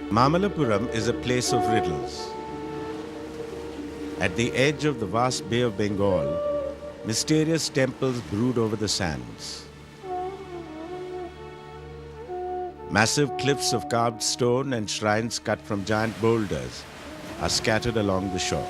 Mamallapuram is a place of riddles. At the edge of the vast Bay of Bengal, mysterious temples brood over the sands. Massive cliffs of carved stone and shrines cut from giant boulders are scattered along the shore.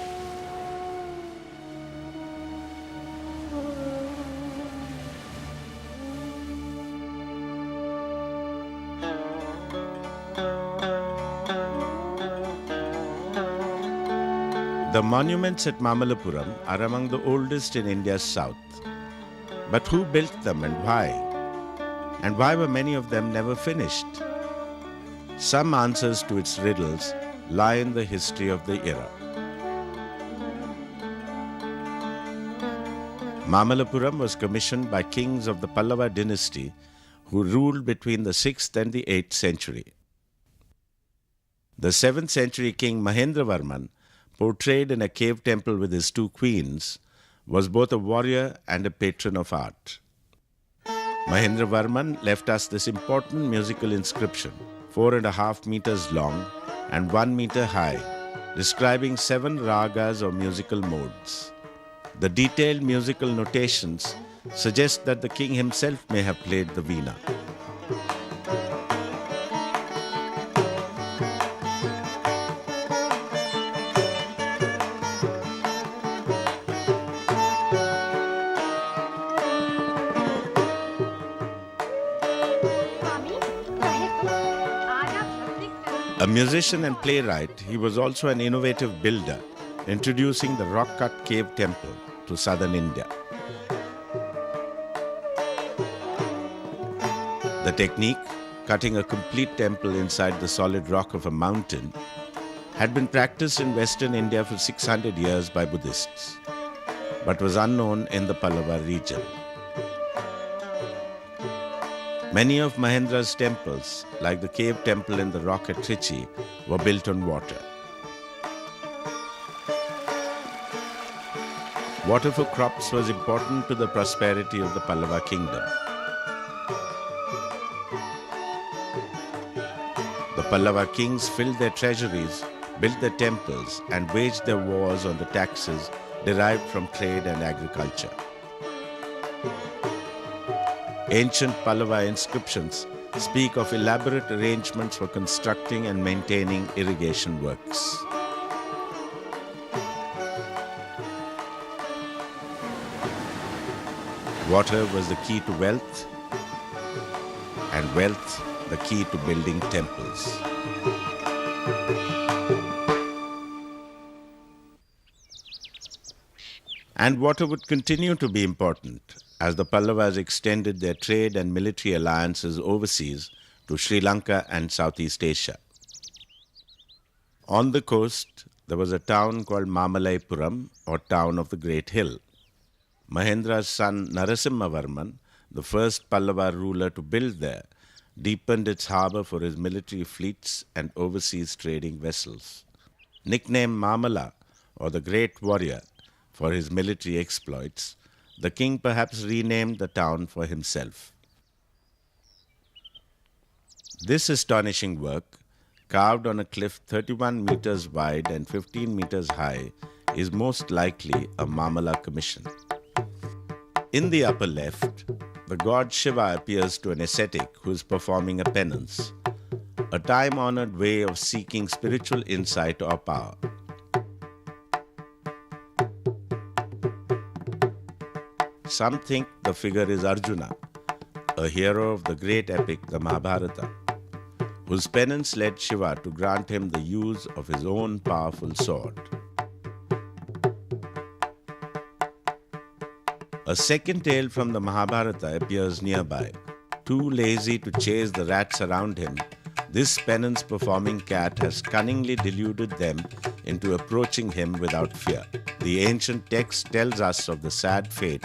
The monuments at Mamallapuram are among the oldest in India's south. But who built them and why? And why were many of them never finished? Some answers to its riddles lie in the history of the era. Mamallapuram was commissioned by kings of the Pallava Dynasty who ruled between the 6th and the 8th century. The 7th century king Mahendravarman, portrayed in a cave temple with his two queens, was both a warrior and a patron of art. Mahendravarman left us this important musical inscription, 4.5 meters long and 1 meter high, describing 7 ragas or musical modes. The detailed musical notations suggest that the king himself may have played the veena. A musician and playwright, he was also an innovative builder, introducing the rock-cut cave temple to southern India. The technique, cutting a complete temple inside the solid rock of a mountain, had been practiced in western India for 600 years by Buddhists, but was unknown in the Pallava region. Many of Mahendra's temples, like the cave temple in the rock at Trichy, were built on water. Water for crops was important to the prosperity of the Pallava kingdom. The Pallava kings filled their treasuries, built their temples, and waged their wars on the taxes derived from trade and agriculture. Ancient Pallava inscriptions speak of elaborate arrangements for constructing and maintaining irrigation works. Water was the key to wealth, and wealth the key to building temples. And water would continue to be important as the Pallavas extended their trade and military alliances overseas to Sri Lanka and Southeast Asia. On the coast, there was a town called Mamallapuram, or Town of the Great Hill. Mahendra's son Narasimhavarman, the first Pallava ruler to build there, deepened its harbour for his military fleets and overseas trading vessels. Nicknamed Mamalla, or the Great Warrior, for his military exploits, the king perhaps renamed the town for himself. This astonishing work, carved on a cliff 31 meters wide and 15 meters high, is most likely a Mamalla commission. In the upper left, the god Shiva appears to an ascetic who is performing a penance, a time-honored way of seeking spiritual insight or power. Some think the figure is Arjuna, a hero of the great epic, the Mahabharata, whose penance led Shiva to grant him the use of his own powerful sword. A second tale from the Mahabharata appears nearby. Too lazy to chase the rats around him, this penance-performing cat has cunningly deluded them into approaching him without fear. The ancient text tells us of the sad fate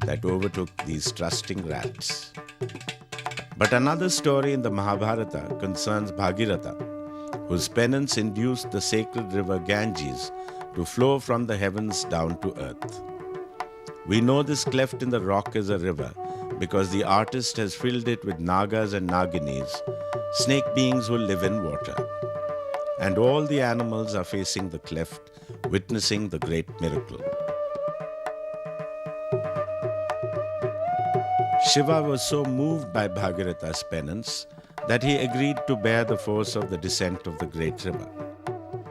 that overtook these trusting rats. But another story in the Mahabharata concerns Bhagiratha, whose penance induced the sacred river Ganges to flow from the heavens down to earth. We know this cleft in the rock is a river because the artist has filled it with nagas and naginis, snake beings who live in water. and all the animals are facing the cleft, witnessing the great miracle. Shiva was so moved by Bhagiratha's penance that he agreed to bear the force of the descent of the great river.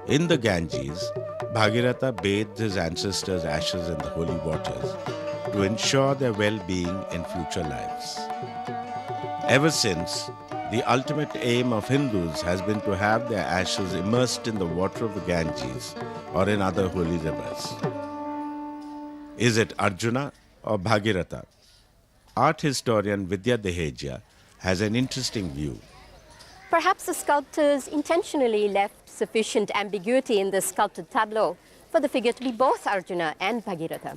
In the Ganges, Bhagiratha bathed his ancestors' ashes in the holy waters to ensure their well-being in future lives. Ever since, the ultimate aim of Hindus has been to have their ashes immersed in the water of the Ganges or in other holy rivers. Is it Arjuna or Bhagiratha? Art historian Vidya Deheja has an interesting view. Perhaps the sculptors intentionally left sufficient ambiguity in the sculpted tableau for the figure to be both Arjuna and Bhagiratha.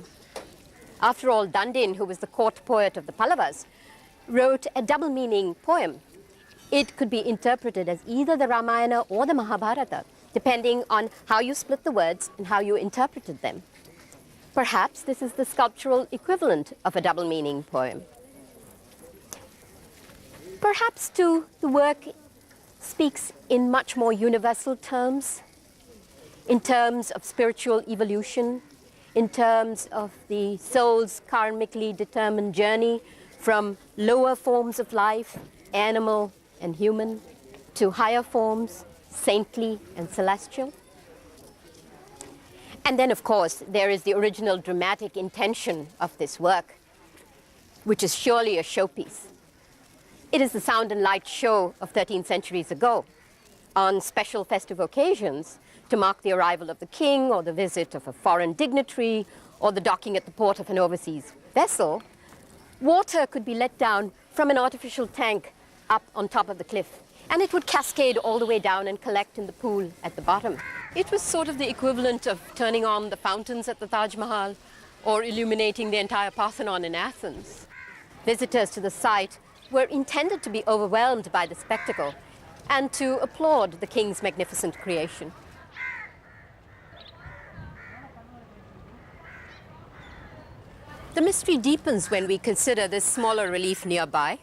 After all, Dandin, who was the court poet of the Pallavas, wrote a double-meaning poem. It could be interpreted as either the Ramayana or the Mahabharata, depending on how you split the words and how you interpreted them. Perhaps this is the sculptural equivalent of a double-meaning poem. Perhaps, too, the work speaks in much more universal terms, in terms of spiritual evolution, in terms of the soul's karmically determined journey from lower forms of life, animal and human, to higher forms, saintly and celestial. And then, of course, there is the original dramatic intention of this work, which is surely a showpiece. It is the sound and light show of 13 centuries ago. On special festive occasions, to mark the arrival of the king or the visit of a foreign dignitary or the docking at the port of an overseas vessel, water could be let down from an artificial tank up on top of the cliff, and it would cascade all the way down and collect in the pool at the bottom. It was sort of the equivalent of turning on the fountains at the Taj Mahal or illuminating the entire Parthenon in Athens. Visitors to the site were intended to be overwhelmed by the spectacle and to applaud the king's magnificent creation. The mystery deepens when we consider this smaller relief nearby.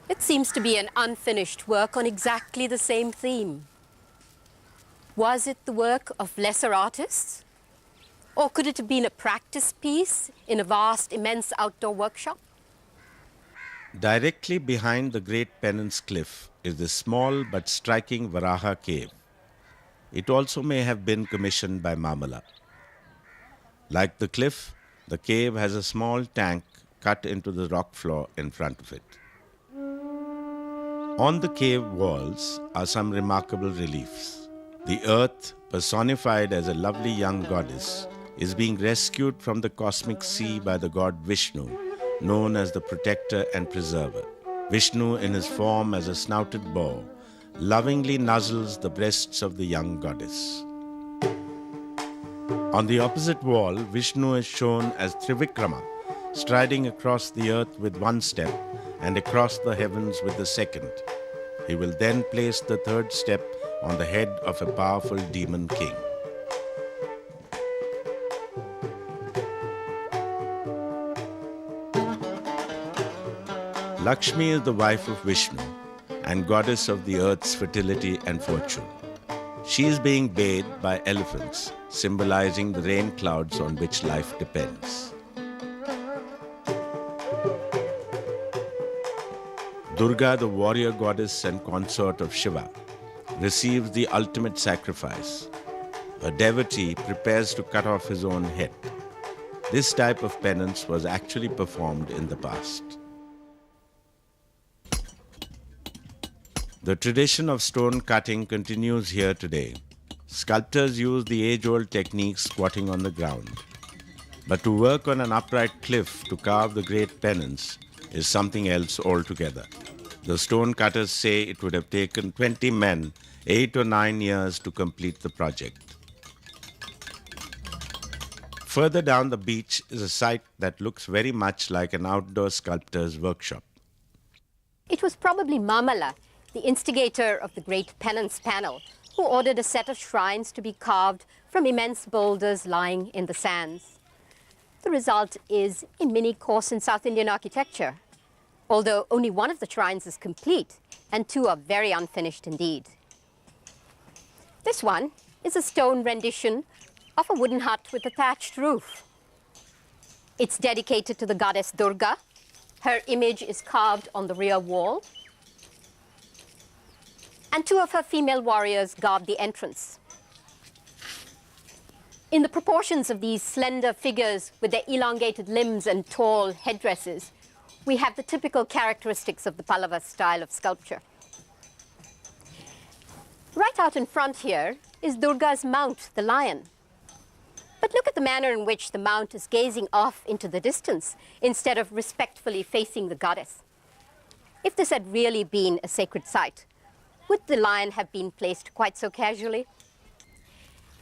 It seems to be an unfinished work on exactly the same theme. Was it the work of lesser artists? Or could it have been a practice piece in a vast, immense outdoor workshop? Directly behind the great Penance cliff is the small but striking Varaha cave. It also may have been commissioned by Mamalla. Like the cliff, the cave has a small tank cut into the rock floor in front of it. On the cave walls are some remarkable reliefs. The earth, personified as a lovely young goddess, is being rescued from the cosmic sea by the god Vishnu, known as the protector and preserver. Vishnu, in his form as a snouted boar, lovingly nuzzles the breasts of the young goddess. On the opposite wall, Vishnu is shown as Trivikrama, striding across the earth with one step and across the heavens with the second. He will then place the third step on the head of a powerful demon king. Lakshmi is the wife of Vishnu and goddess of the earth's fertility and fortune. She is being bathed by elephants, symbolizing the rain clouds on which life depends. Durga, the warrior goddess and consort of Shiva, receives the ultimate sacrifice. A devotee prepares to cut off his own head. This type of penance was actually performed in the past. The tradition of stone cutting continues here today. Sculptors use the age-old technique squatting on the ground. But to work on an upright cliff to carve the great penance is something else altogether. The stone cutters say it would have taken 20 men 8 or 9 years to complete the project. Further down the beach is a site that looks very much like an outdoor sculptor's workshop. It was probably Mamalla, the instigator of the great Penance panel, who ordered a set of shrines to be carved from immense boulders lying in the sands. The result is a mini course in South Indian architecture, although only one of the shrines is complete and 2 are very unfinished indeed. This one is a stone rendition of a wooden hut with a thatched roof. It's dedicated to the goddess Durga. Her image is carved on the rear wall. And two of her female warriors guard the entrance. In the proportions of these slender figures with their elongated limbs and tall headdresses, we have the typical characteristics of the Pallava style of sculpture. Right out in front here is Durga's mount, the lion. But look at the manner in which the mount is gazing off into the distance instead of respectfully facing the goddess. If this had really been a sacred site, would the lion have been placed quite so casually?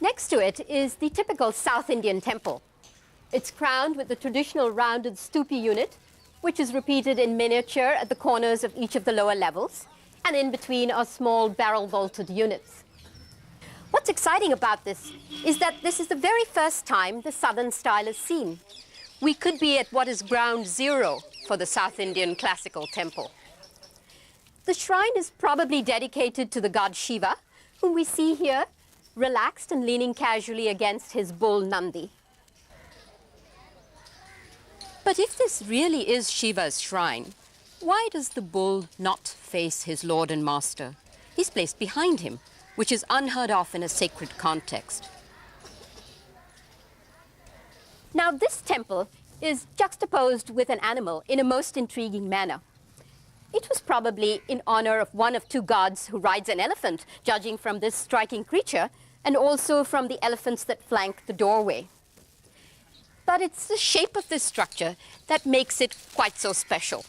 Next to it is the typical South Indian temple. It's crowned with the traditional rounded stupi unit, which is repeated in miniature at the corners of each of the lower levels, and in between are small barrel-vaulted units. What's exciting about this is that this is the very first time the southern style is seen. We could be at what is ground zero for the South Indian classical temple. The shrine is probably dedicated to the god Shiva, whom we see here, relaxed and leaning casually against his bull Nandi. But if this really is Shiva's shrine, why does the bull not face his lord and master? He's placed behind him, which is unheard of in a sacred context. Now, this temple is juxtaposed with an animal in a most intriguing manner. It was probably in honor of one of two gods who rides an elephant, judging from this striking creature, and also from the elephants that flank the doorway. But it's the shape of this structure that makes it quite so special.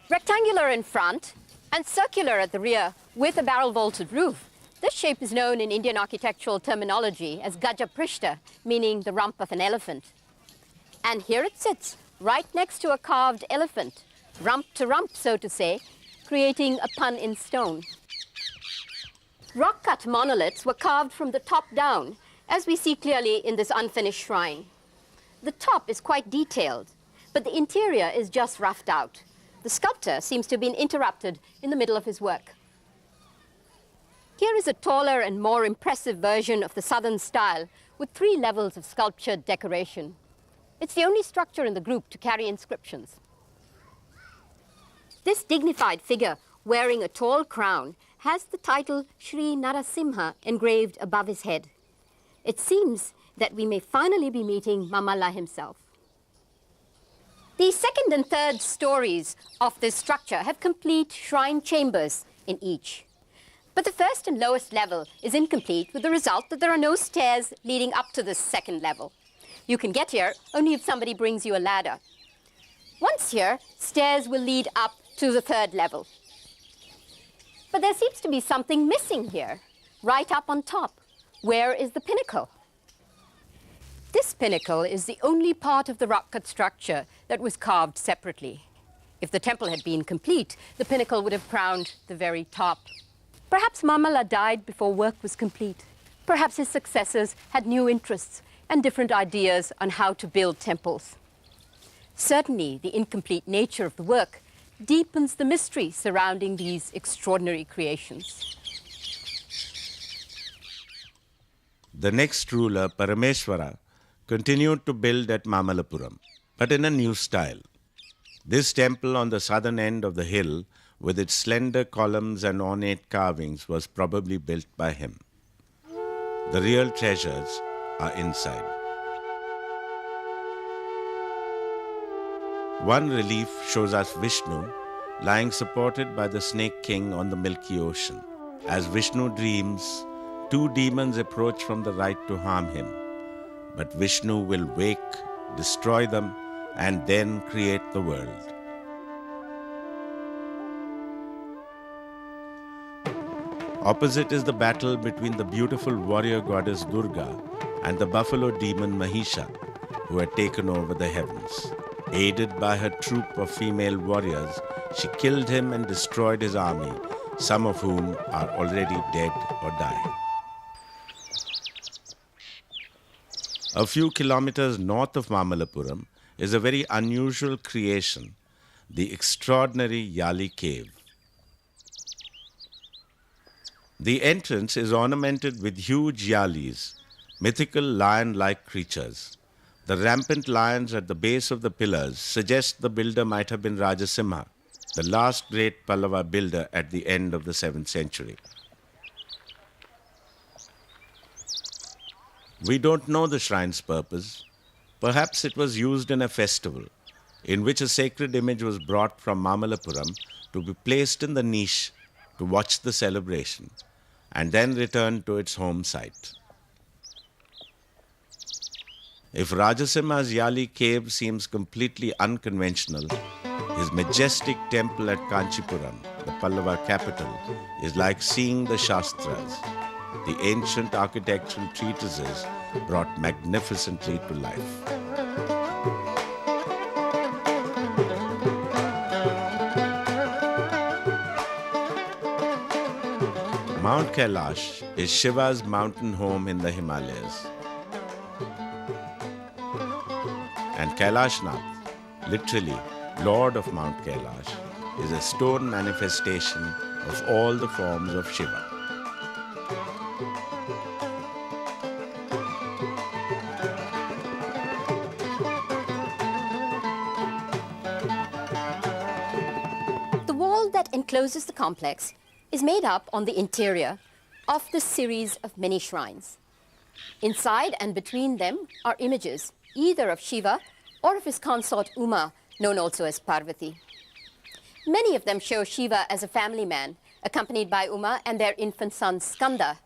Rectangular in front and circular at the rear with a barrel-vaulted roof, this shape is known in Indian architectural terminology as Gaja Prishta, meaning the rump of an elephant. And here it sits, right next to a carved elephant, rump to rump, so to say, creating a pun in stone. Rock-cut monoliths were carved from the top down, as we see clearly in this unfinished shrine. The top is quite detailed, but the interior is just roughed out. The sculptor seems to have been interrupted in the middle of his work. Here is a taller and more impressive version of the southern style with 3 levels of sculptured decoration. It's the only structure in the group to carry inscriptions. This dignified figure wearing a tall crown has the title Sri Narasimha engraved above his head. It seems that we may finally be meeting Mamalla himself. The second and third stories of this structure have complete shrine chambers in each. But the first and lowest level is incomplete, with the result that there are no stairs leading up to this second level. You can get here only if somebody brings you a ladder. Once here, stairs will lead up to the third level. But there seems to be something missing here, right up on top. Where is the pinnacle? This pinnacle is the only part of the rock-cut structure that was carved separately. If the temple had been complete, the pinnacle would have crowned the very top. Perhaps Mamalla died before work was complete. Perhaps his successors had new interests and different ideas on how to build temples. Certainly, the incomplete nature of the work deepens the mystery surrounding these extraordinary creations. The next ruler, Parameshwara, continued to build at Mamallapuram, but in a new style. This temple on the southern end of the hill, with its slender columns and ornate carvings, was probably built by him. The real treasures are inside. One relief shows us Vishnu lying supported by the snake king on the milky ocean. As Vishnu dreams, 2 demons approach from the right to harm him. But Vishnu will wake, destroy them, and then create the world. Opposite is the battle between the beautiful warrior goddess Durga and the buffalo demon Mahisha, who had taken over the heavens. Aided by her troop of female warriors, she killed him and destroyed his army, some of whom are already dead or dying. A few kilometers north of Mamallapuram is a very unusual creation, the extraordinary Yali cave. The entrance is ornamented with huge yalis, mythical lion-like creatures. The rampant lions at the base of the pillars suggest the builder might have been Rajasimha, the last great Pallava builder at the end of the 7th century. We don't know the shrine's purpose. Perhaps it was used in a festival, in which a sacred image was brought from Mamallapuram to be placed in the niche to watch the celebration, and then returned to its home site. If Rajasimha's Yali cave seems completely unconventional, his majestic temple at Kanchipuram, the Pallava capital, is like seeing the Shastras, the ancient architectural treatises brought magnificently to life. Mount Kailash is Shiva's mountain home in the Himalayas. And Kailashnath, literally Lord of Mount Kailash, is a stone manifestation of all the forms of Shiva. The wall that encloses the complex is made up on the interior of this series of many shrines. Inside and between them are images either of Shiva or of his consort Uma, known also as Parvati. Many of them show Shiva as a family man, accompanied by Uma and their infant son Skanda,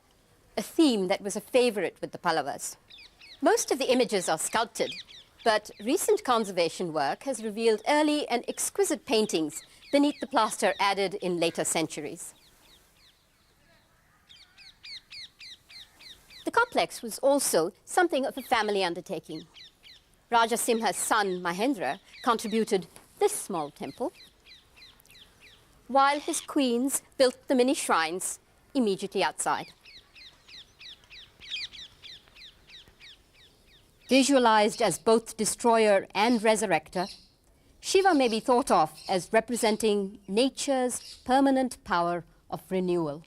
a theme that was a favorite with the Pallavas. Most of the images are sculpted, but recent conservation work has revealed early and exquisite paintings beneath the plaster added in later centuries. The complex was also something of a family undertaking. Rajasimha's son Mahendra contributed this small temple, while his queens built the many shrines immediately outside. Visualized as both destroyer and resurrector, Shiva may be thought of as representing nature's permanent power of renewal.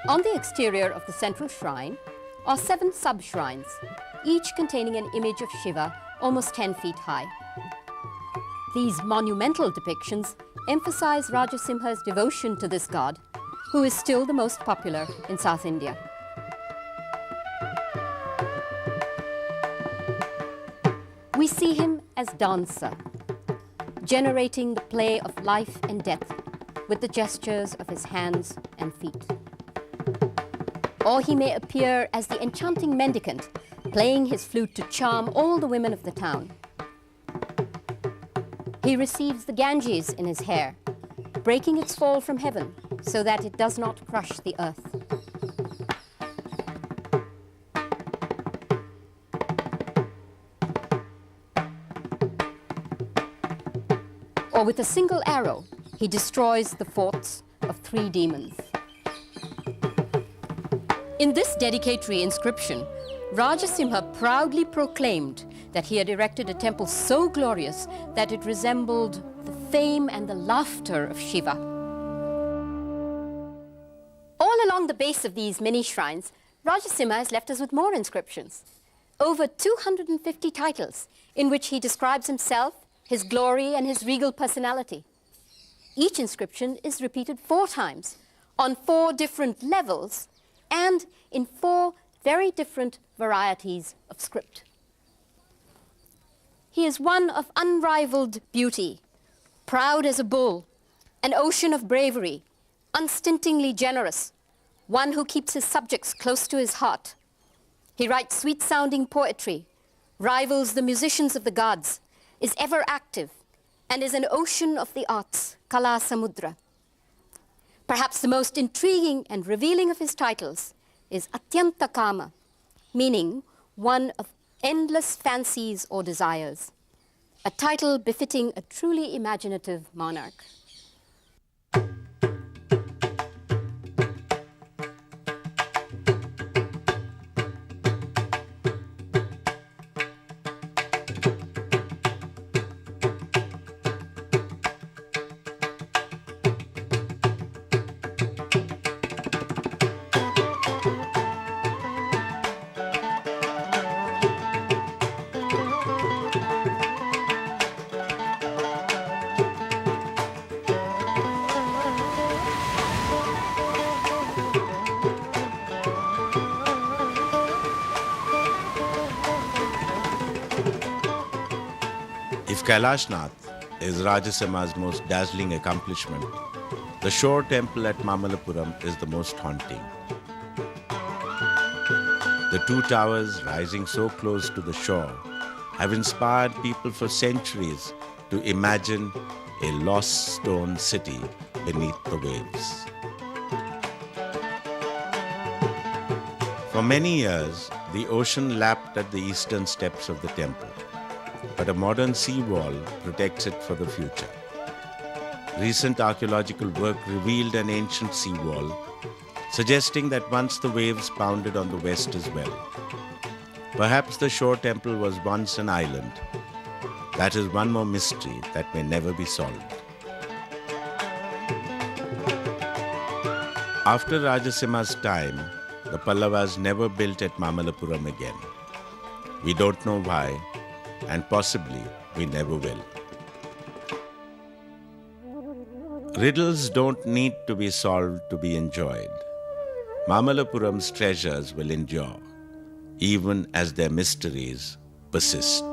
On the exterior of the central shrine are 7 sub-shrines, each containing an image of Shiva almost 10 feet high. These monumental depictions emphasize Rajasimha's devotion to this god, who is still the most popular in South India. We see him as dancer, generating the play of life and death with the gestures of his hands and feet. Or he may appear as the enchanting mendicant, playing his flute to charm all the women of the town. He receives the Ganges in his hair, breaking its fall from heaven so that it does not crush the earth. Or with a single arrow, he destroys the forts of 3 demons. In this dedicatory inscription, Rajasimha proudly proclaimed that he had erected a temple so glorious that it resembled the fame and the laughter of Shiva. All along the base of these many shrines, Rajasimha has left us with more inscriptions. Over 250 titles in which he describes himself, his glory, and his regal personality. Each inscription is repeated 4 times on 4 different levels and in 4 very different varieties of script. He is one of unrivaled beauty, proud as a bull, an ocean of bravery, unstintingly generous, one who keeps his subjects close to his heart. He writes sweet-sounding poetry, rivals the musicians of the gods, is ever active, and is an ocean of the arts, Kailasamudra. Perhaps the most intriguing and revealing of his titles is Atyanta Kama, meaning one of endless fancies or desires, a title befitting a truly imaginative monarch. If Kailasanatha is Rajasimha's most dazzling accomplishment, the shore temple at Mamallapuram is the most haunting. The two towers rising so close to the shore have inspired people for centuries to imagine a lost stone city beneath the waves. For many years, the ocean lapped at the eastern steps of the temple, but a modern seawall protects it for the future. Recent archaeological work revealed an ancient seawall, suggesting that once the waves pounded on the west as well. Perhaps the shore temple was once an island. That is one more mystery that may never be solved. After Rajasimha's time, the Pallavas never built at Mamallapuram again. We don't know why, and possibly we never will. Riddles don't need to be solved to be enjoyed. Mamallapuram's treasures will endure, even as their mysteries persist.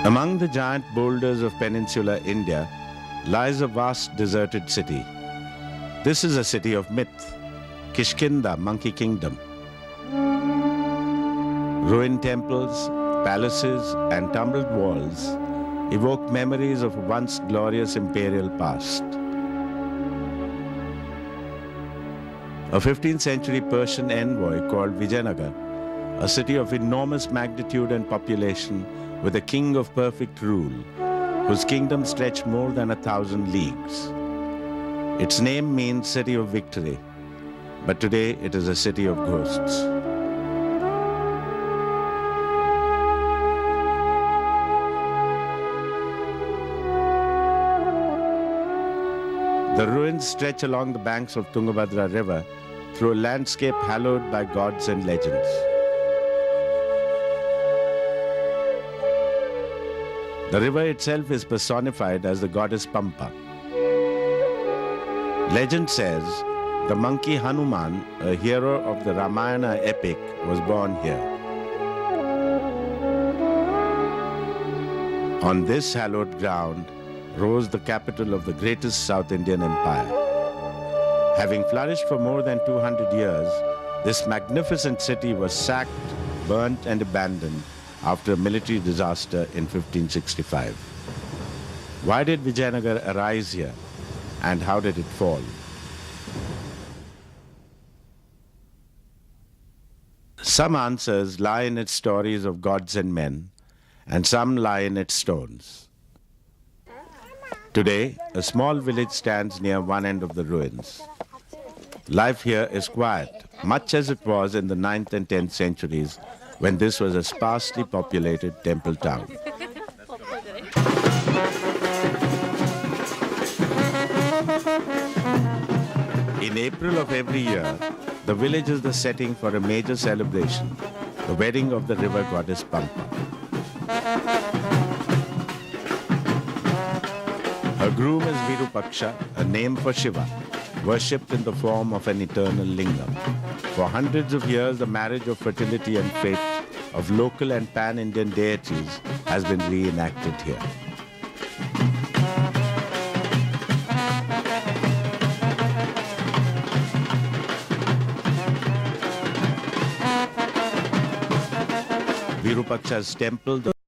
Among the giant boulders of peninsular India lies a vast deserted city. This is a city of myth, Kishkinda, Monkey Kingdom. Ruined temples, palaces, and tumbled walls evoke memories of a once glorious imperial past. A 15th century Persian envoy called Vijayanagara, a city of enormous magnitude and population with a king of perfect rule, whose kingdom stretched more than 1,000 leagues. Its name means city of victory, but today it is a city of ghosts. The ruins stretch along the banks of Tungabhadra River through a landscape hallowed by gods and legends. The river itself is personified as the goddess Pampa. Legend says the monkey Hanuman, a hero of the Ramayana epic, was born here. On this hallowed ground rose the capital of the greatest South Indian empire. Having flourished for more than 200 years, this magnificent city was sacked, burnt and abandoned after a military disaster in 1565. Why did Vijayanagara arise here, and how did it fall? Some answers lie in its stories of gods and men, and some lie in its stones. Today, a small village stands near one end of the ruins. Life here is quiet, much as it was in the 9th and 10th centuries, when this was a sparsely populated temple town. In April of every year, the village is the setting for a major celebration, the wedding of the river goddess Pampa. Her Her groom is Virupaksha, a name for Shiva, worshipped in the form of an eternal lingam. For hundreds of years, the marriage of fertility and fate of local and pan-Indian deities has been reenacted here. Virupaksha's temple,